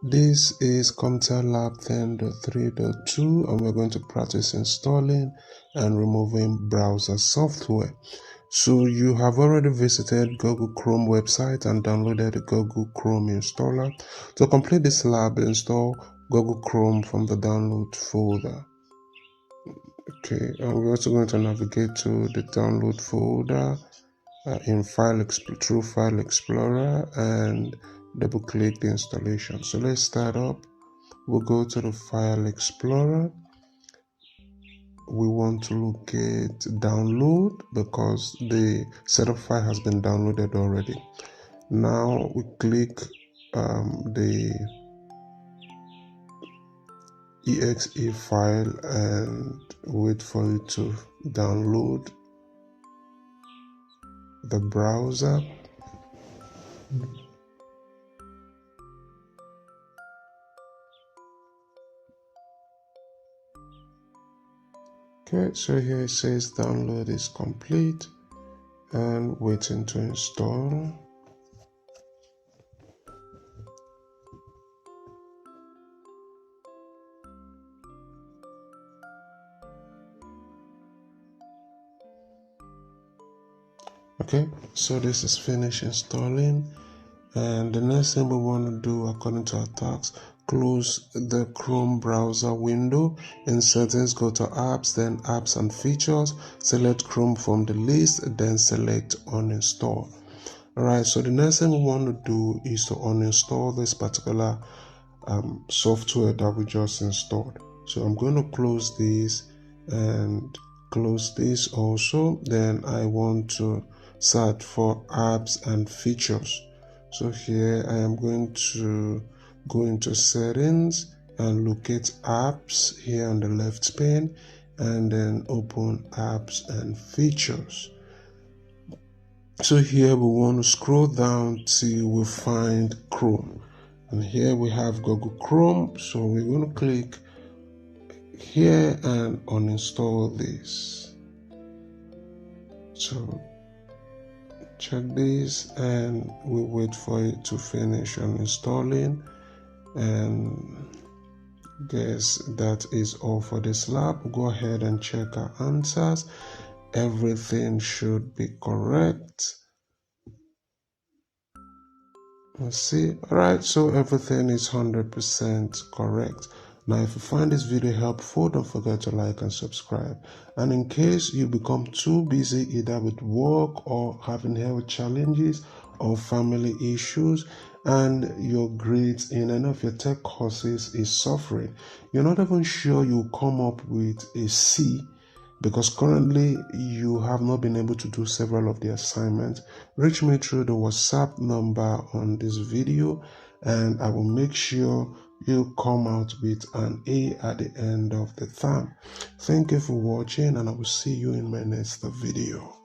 This is CompTIA Lab 10.3.2 and we're going to practice installing and removing browser software. So you have already visited Google Chrome website and downloaded the Google Chrome installer. To complete this lab, install Google Chrome from the download folder. Okay, and we're also going to navigate to the download folder in through File Explorer and double click the installation. So let's start up. We'll go to the File Explorer. We want to locate download because the setup file has been downloaded already. Now we click the exe file and wait for it to download the browser. Okay, so here it says download is complete and waiting to install. Okay, so this is finished installing, and the next thing we want to do according to our tasks, close the Chrome browser window. In settings, go to apps, then apps and features, select Chrome from the list, then select uninstall. Alright, so the next thing we want to do is to uninstall this particular software that we just installed. So I'm going to close this and close this also. Then I want to search for apps and features. So here I am going to go into settings and locate apps here on the left pane and then open apps and features. So here we want to scroll down till we find Chrome, and here we have Google Chrome. So we're going to click here and uninstall this. So check this and we wait for it to finish uninstalling, and guess that is all for this lab. Go ahead and check our answers. Everything should be correct. Let's see. Alright, so everything is 100% correct. Now if you find this video helpful, don't forget to like and subscribe. And in case you become too busy either with work or having health challenges or family issues, and your grades in any of your tech courses is suffering, you're not even sure you'll come up with a C because currently you have not been able to do several of the assignments, reach me through the WhatsApp number on this video and I will make sure you come out with an A at the end of the term. Thank you for watching and I will see you in my next video.